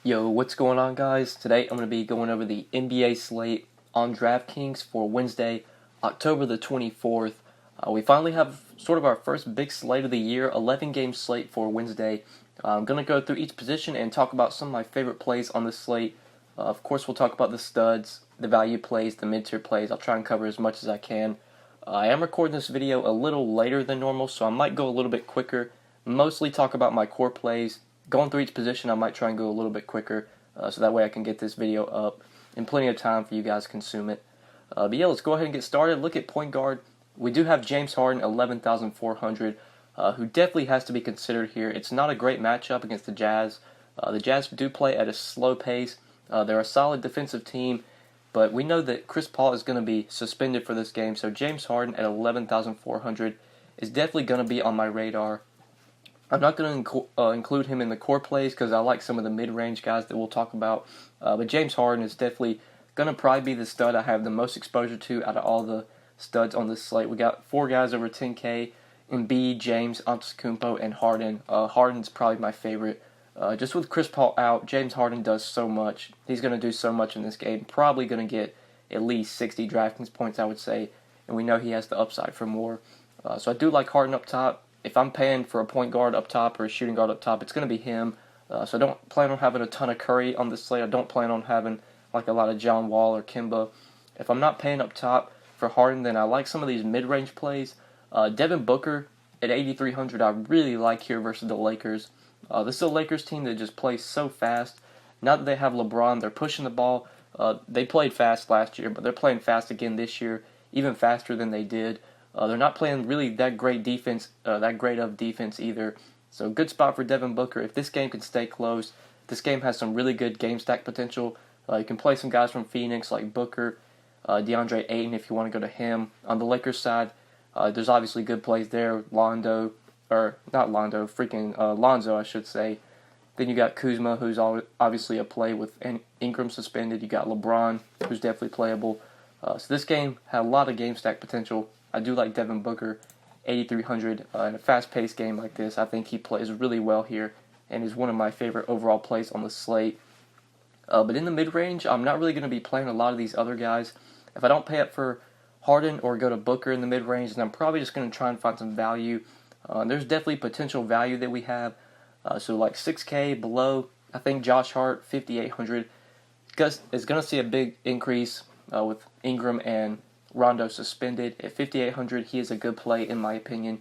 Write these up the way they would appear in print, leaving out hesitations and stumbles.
Yo, what's going on, guys? Today I'm going to be going over the NBA slate on DraftKings for Wednesday, October the 24th. We finally have sort of our first big slate of the year, 11-game slate for Wednesday. I'm going to go through each position and talk about some of my favorite plays on this slate. Of course, we'll talk about the studs, the value plays, the mid-tier plays. I'll try and cover as much as I can. I am recording this video a little later than normal, so I might go a little bit quicker. Mostly talk about my core plays. Going through each position, I might try and go a little bit quicker, so that way I can get this video up in plenty of time for you guys to consume it. But yeah, let's go ahead and get started. Look at point guard. We do have James Harden, 11,400, who definitely has to be considered here. It's not a great matchup against the Jazz. The Jazz do play at a slow pace. They're a solid defensive team, but we know that Chris Paul is going to be suspended for this game, so James Harden at 11,400 is definitely going to be on my radar. I'm not going to include him in the core plays because I like some of the mid-range guys that we'll talk about. But James Harden is definitely going to probably be the stud I have the most exposure to out of all the studs on this slate. We got 4 guys over 10K: Embiid, James, Antetokounmpo, and Harden. Harden's probably my favorite. Just with Chris Paul out, James Harden does so much. He's going to do so much in this game. Probably going to get at least 60 DraftKings points, I would say. And we know he has the upside for more. So I do like Harden up top. If I'm paying for a point guard up top or a shooting guard up top, it's going to be him. So I don't plan on having a ton of Curry on this slate. I don't plan on having like a lot of John Wall or Kimba. If I'm not paying up top for Harden, then I like some of these mid-range plays. Devin Booker at 8,300 I really like here versus the Lakers. This is a Lakers team that just plays so fast. Now that they have LeBron, they're pushing the ball. They played fast last year, but they're playing fast again this year, even faster than they did. They're not playing really that great of defense either. So good spot for Devin Booker. If this game can stay close, this game has some really good game stack potential. You can play some guys from Phoenix like Booker, DeAndre Ayton if you want to go to him. On the Lakers side, there's obviously good plays there. Lonzo, I should say. Then you got Kuzma, who's obviously a play with Ingram suspended. You got LeBron, who's definitely playable. So this game had a lot of game stack potential. I do like Devin Booker, 8,300 in a fast-paced game like this. I think he plays really well here and is one of my favorite overall plays on the slate. But in the mid-range, I'm not really going to be playing a lot of these other guys. If I don't pay up for Harden or go to Booker in the mid-range, then I'm probably just going to try and find some value. There's definitely potential value that we have. So like 6K below, I think Josh Hart, 5,800, is going to see a big increase with Ingram and Rondo suspended. At 5,800, he is a good play in my opinion,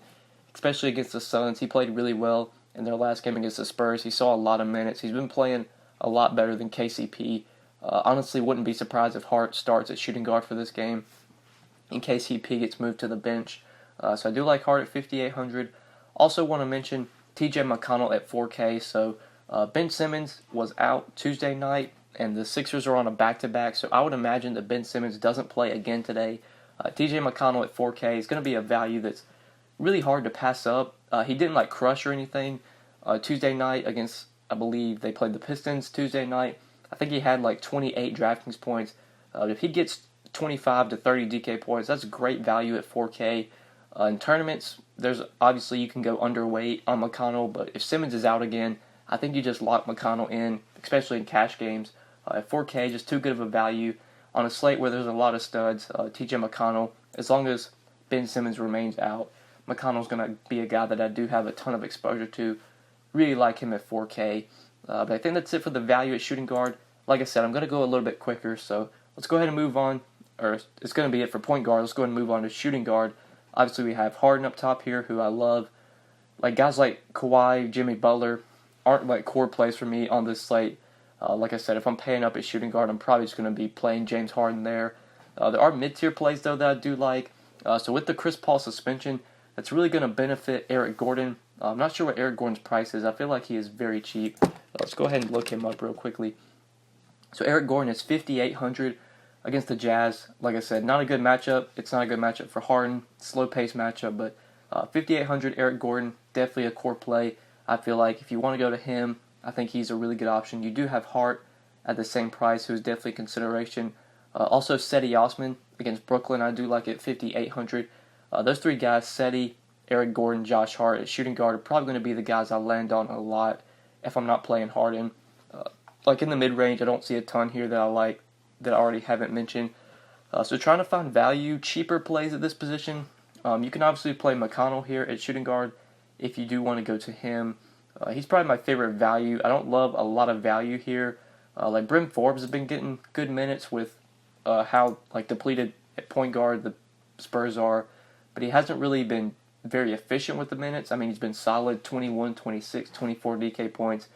especially against the Suns. He played really well in their last game against the Spurs. He saw a lot of minutes. He's been playing a lot better than KCP. Honestly, wouldn't be surprised if Hart starts at shooting guard for this game in case KCP gets moved to the bench. So I do like Hart at 5,800. Also want to mention TJ McConnell at 4K. So Ben Simmons was out Tuesday night, and the Sixers are on a back-to-back, so I would imagine that Ben Simmons doesn't play again today. TJ McConnell at 4K is going to be a value that's really hard to pass up. He didn't crush or anything Tuesday night against, I believe they played the Pistons Tuesday night. I think he had 28 DraftKings points. If he gets 25 to 30 DK points, that's great value at 4K. In tournaments, there's obviously you can go underweight on McConnell, but if Simmons is out again, I think you just lock McConnell in, especially in cash games. At 4K, just too good of a value. On a slate where there's a lot of studs, TJ McConnell, as long as Ben Simmons remains out, McConnell's going to be a guy that I do have a ton of exposure to. Really like him at 4K. But I think that's it for the value at shooting guard. Like I said, I'm going to go a little bit quicker, so let's go ahead and move on. Or it's going to be it for point guard. Let's go ahead and move on to shooting guard. Obviously, we have Harden up top here, who I love. Guys like Kawhi, Jimmy Butler aren't core plays for me on this slate. Like I said, if I'm paying up at shooting guard, I'm probably just going to be playing James Harden there. There are mid-tier plays, though, that I do like. So with the Chris Paul suspension, that's really going to benefit Eric Gordon. I'm not sure what Eric Gordon's price is. I feel like he is very cheap. Let's go ahead and look him up real quickly. So Eric Gordon is 5,800 against the Jazz. Like I said, not a good matchup. It's not a good matchup for Harden. Slow-paced matchup, but 5,800 Eric Gordon, definitely a core play. I feel like if you want to go to him, I think he's a really good option. You do have Hart at the same price, who's definitely a consideration. Also, Cedi Osman against Brooklyn, I do like at 5,800. Those 3 guys, Cedi, Eric Gordon, Josh Hart at shooting guard, are probably going to be the guys I land on a lot if I'm not playing Harden. like in the mid-range, I don't see a ton here that I like that I already haven't mentioned. So trying to find value, cheaper plays at this position. You can obviously play McConnell here at shooting guard if you do want to go to him. He's probably my favorite value. I don't love a lot of value here. Like Brim Forbes has been getting good minutes with how like depleted at point guard the Spurs are, but he hasn't really been very efficient with the minutes. I mean, he's been solid 21, 26, 24 DK points.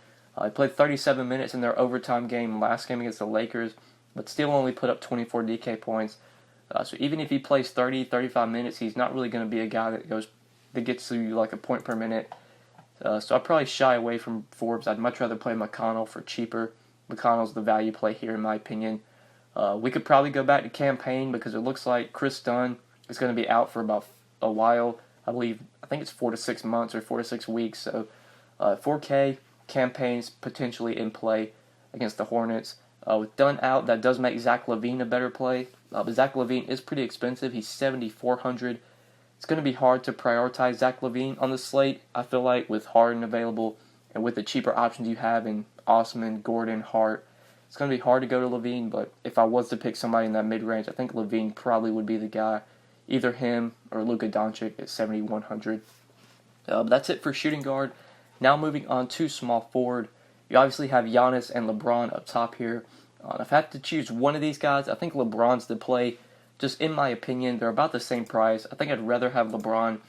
He played 37 minutes in their overtime game last game against the Lakers, but still only put up 24 DK points. So even if he plays 30, 35 minutes, he's not really going to be a guy that gets you like a point per minute. So I'd probably shy away from Forbes. I'd much rather play McConnell for cheaper. McConnell's the value play here, in my opinion. We could probably go back to campaign because it looks like Chris Dunn is going to be out for about a while. I think it's 4 to 6 months or 4 to 6 weeks. So 4K campaigns potentially in play against the Hornets. With Dunn out, that does make Zach LaVine a better play. But Zach LaVine is pretty expensive. He's $7,400. It's going to be hard to prioritize Zach LaVine on the slate, I feel like, with Harden available and with the cheaper options you have in Osman, Gordon, Hart. It's going to be hard to go to LaVine, but if I was to pick somebody in that mid-range, I think LaVine probably would be the guy. Either him or Luka Doncic at $7,100. But that's it for shooting guard. Now moving on to small forward. You obviously have Giannis and LeBron up top here. If I had to choose one of these guys, I think LeBron's the play. Just in my opinion, they're about the same price. I think I'd rather have LeBron.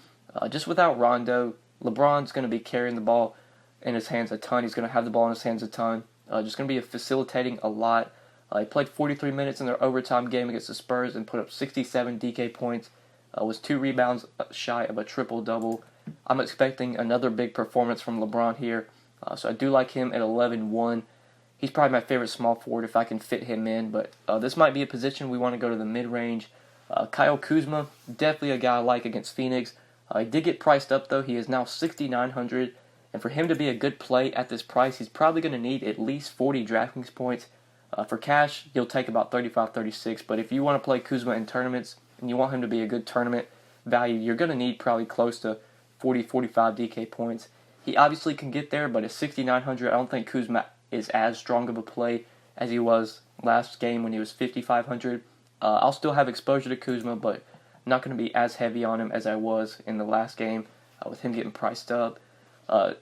Just without Rondo, LeBron's going to be carrying the ball in his hands a ton. He's going to have the ball in his hands a ton. Just going to be facilitating a lot. He played 43 minutes in their overtime game against the Spurs and put up 67 DK points. Was 2 rebounds shy of a triple-double. I'm expecting another big performance from LeBron here. So I do like him at 11-1. He's probably my favorite small forward if I can fit him in. But this might be a position we want to go to the mid-range. Kyle Kuzma, definitely a guy I like against Phoenix. He did get priced up, though. He is now $6,900. And for him to be a good play at this price, he's probably going to need at least 40 DraftKings points. For cash, he'll take about 35, 36. But if you want to play Kuzma in tournaments and you want him to be a good tournament value, you're going to need probably close to 40, 45 DK points. He obviously can get there, but at 6,900, I don't think Kuzma is as strong of a play as he was last game when he was 5,500. I'll still have exposure to Kuzma, but not going to be as heavy on him as I was in the last game with him getting priced up.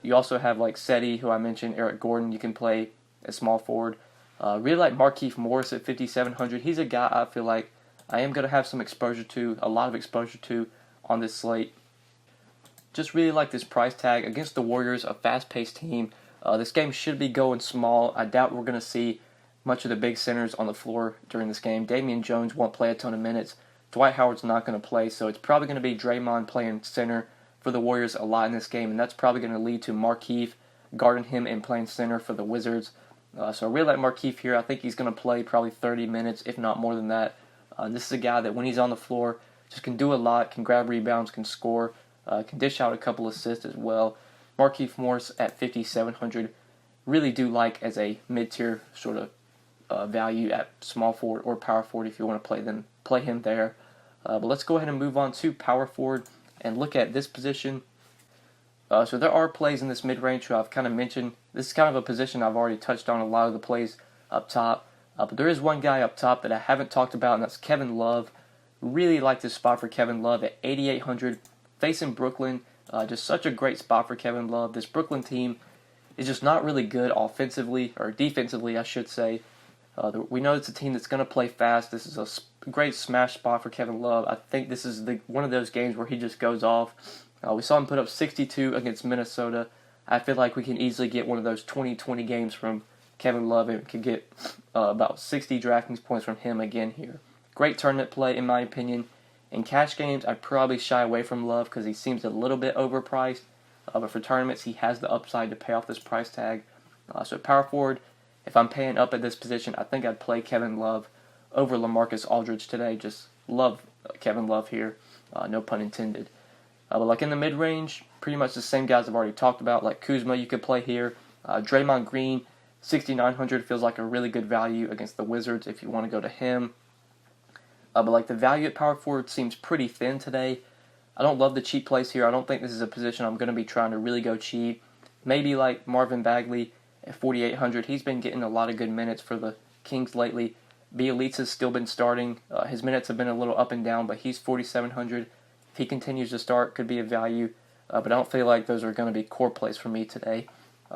You also have like Seti, who I mentioned, Eric Gordon, you can play as small forward. Really like Markieff Morris at 5,700. He's a guy I feel like I am going to have some exposure to, a lot of exposure to on this slate. Just really like this price tag against the Warriors, a fast-paced team. This game should be going small. I doubt we're going to see much of the big centers on the floor during this game. Damian Jones won't play a ton of minutes. Dwight Howard's not going to play, so it's probably going to be Draymond playing center for the Warriors a lot in this game, and that's probably going to lead to Markieff guarding him and playing center for the Wizards. So I really like Markieff here. I think he's going to play probably 30 minutes, if not more than that. This is a guy that when he's on the floor just can do a lot, can grab rebounds, can score, can dish out a couple assists as well. Markieff Morris at 5,700 really do like as a mid-tier sort of value at small forward or power forward if you want to play him there. But let's go ahead and move on to power forward and look at this position. So there are plays in this mid-range who I've kind of mentioned. This is kind of a position I've already touched on a lot of the plays up top. But there is one guy up top that I haven't talked about, and that's Kevin Love. Really like this spot for Kevin Love at 8,800. Facing Brooklyn, just such a great spot for Kevin Love. This Brooklyn team is just not really good offensively, or defensively, I should say. We know it's a team that's going to play fast. This is a great smash spot for Kevin Love. I think this is one of those games where he just goes off. We saw him put up 62 against Minnesota. I feel like we can easily get one of those 20-20 games from Kevin Love and could get about 60 DraftKings points from him again here. Great tournament play, in my opinion. In cash games, I'd probably shy away from Love because he seems a little bit overpriced. But for tournaments, he has the upside to pay off this price tag. So power forward, if I'm paying up at this position, I think I'd play Kevin Love over LaMarcus Aldridge today. Just love Kevin Love here, no pun intended. But like in the mid-range, pretty much the same guys I've already talked about. Like Kuzma, you could play here. Draymond Green, 6,900 feels like a really good value against the Wizards if you want to go to him. But like the value at power forward seems pretty thin today. I don't love the cheap plays here. I don't think this is a position I'm going to be trying to really go cheap. Maybe like Marvin Bagley at 4,800. He's been getting a lot of good minutes for the Kings lately. Bielitsa's still been starting. His minutes have been a little up and down, but he's 4,700. If he continues to start, could be a value. But I don't feel like those are going to be core plays for me today.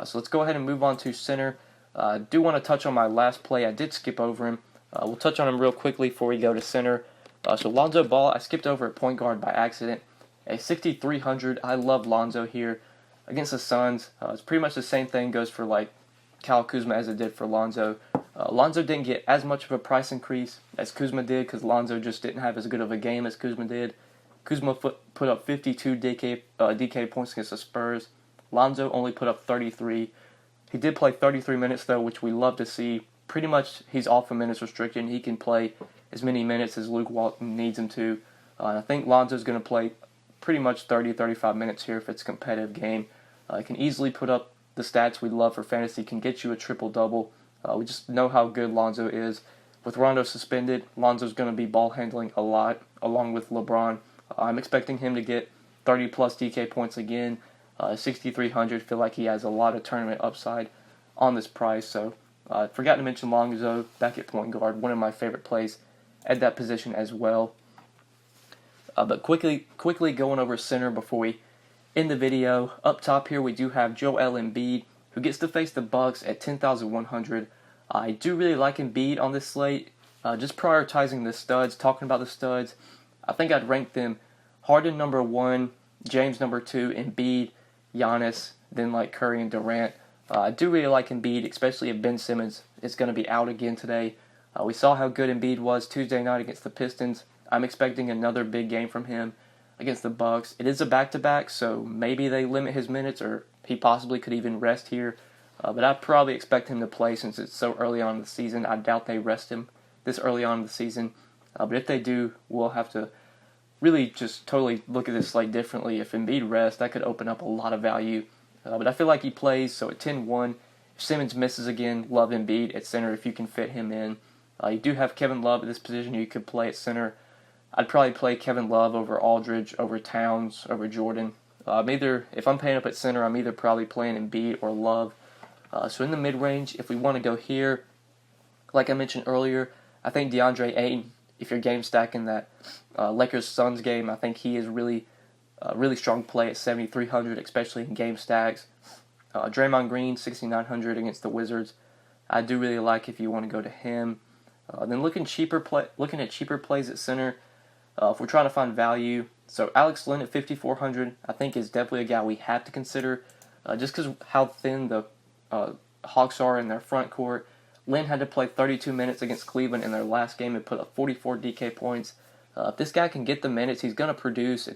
So let's go ahead and move on to center. I do want to touch on my last play. I did skip over him. We'll touch on him real quickly before we go to center. So Lonzo Ball, I skipped over at point guard by accident. At 6,300, I love Lonzo here against the Suns. It's pretty much the same thing goes for like Kyle Kuzma as it did for Lonzo. Lonzo didn't get as much of a price increase as Kuzma did because Lonzo just didn't have as good of a game as Kuzma did. Kuzma put up 52 DK points against the Spurs. Lonzo only put up 33. He did play 33 minutes though, which we love to see. Pretty much he's off a minutes restriction. He can play as many minutes as Luke Walton needs him to. And I think Lonzo's going to play pretty much 30-35 minutes here if it's a competitive game. He can easily put up the stats we love for fantasy, can get you a triple-double. We just know how good Lonzo is. With Rondo suspended, Lonzo's going to be ball handling a lot, along with LeBron. I'm expecting him to get 30-plus DK points again. 6,300, feel like he has a lot of tournament upside on this price. So forgot to mention Lonzo back at point guard, one of my favorite plays at that position as well. But quickly going over center before we end the video. Up top here we do have Joel Embiid, who gets to face the Bucks at 10,100. I do really like Embiid on this slate. Just prioritizing the studs, talking about the studs. I think I'd rank them Harden number 1, James number 2, Embiid, Giannis, then like Curry and Durant. I do really like Embiid, especially if Ben Simmons is going to be out again today. We saw how good Embiid was Tuesday night against the Pistons. I'm expecting another big game from him against the Bucks. It is a back-to-back, so maybe they limit his minutes, or he possibly could even rest here. But I probably expect him to play since it's so early on in the season. I doubt they rest him this early on in the season. But if they do, we'll have to really just totally look at this slate differently. If Embiid rests, that could open up a lot of value. But I feel like he plays, so at 10-1, if Simmons misses again, love Embiid at center if you can fit him in. You do have Kevin Love at this position you could play at center. I'd probably play Kevin Love over Aldridge, over Towns, over Jordan. If I'm paying up at center, I'm either probably playing Embiid or Love. So in the mid-range, if we want to go here, like I mentioned earlier, I think DeAndre Ayton, if you're game stacking that Lakers-Suns game, I think he is really strong play at 7,300, especially in game stacks. Draymond Green, 6,900 against the Wizards. I do really like if you want to go to him. Then looking at cheaper plays at center, if we're trying to find value, so Alex Len at 5,400, I think is definitely a guy we have to consider, just because how thin the Hawks are in their front court. Len had to play 32 minutes against Cleveland in their last game and put up 44 DK points. If this guy can get the minutes, he's going to produce.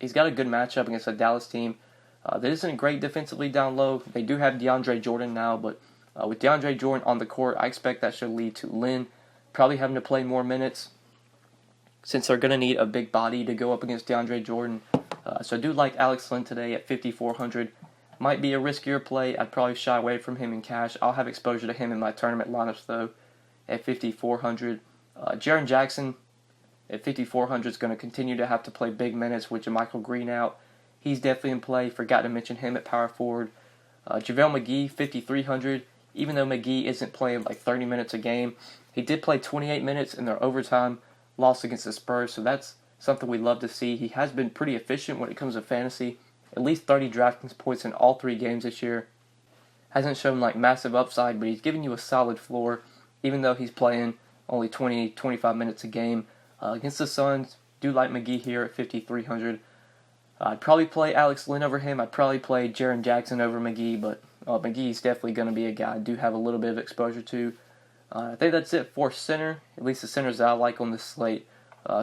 He's got a good matchup against a Dallas team that isn't great defensively down low. They do have DeAndre Jordan now, but with DeAndre Jordan on the court, I expect that should lead to Len probably having to play more minutes since they're going to need a big body to go up against DeAndre Jordan. So I do like Alex Len today at 5,400. Might be a riskier play. I'd probably shy away from him in cash. I'll have exposure to him in my tournament lineups, though, at 5,400. Jaren Jackson at 5,400 is going to continue to have to play big minutes with Michael Green out. He's definitely in play. Forgot to mention him at power forward. JaVale McGee, 5,300. Even though McGee isn't playing like 30 minutes a game, he did play 28 minutes in their overtime loss against the Spurs, so that's something we love to see. He has been pretty efficient when it comes to fantasy. At least 30 DraftKings points in all 3 games this year. Hasn't shown like massive upside, but he's giving you a solid floor, even though he's playing only 20-25 minutes a game. Against the Suns, do like McGee here at 5,300. I'd probably play Alex Len over him. I'd probably play Jaren Jackson over McGee, but McGee's definitely going to be a guy I do have a little bit of exposure to. I think that's it for center, at least the centers that I like on this slate.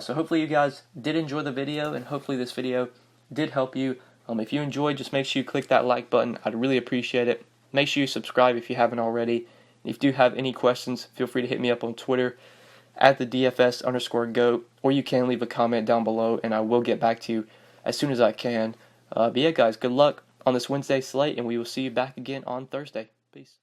So hopefully you guys did enjoy the video, and hopefully this video did help you. If you enjoyed, just make sure you click that like button. I'd really appreciate it. Make sure you subscribe if you haven't already. If you do have any questions, feel free to hit me up on Twitter at the DFS_GOAT, or you can leave a comment down below, and I will get back to you as soon as I can. But yeah, guys, good luck on this Wednesday slate, and we will see you back again on Thursday. Peace.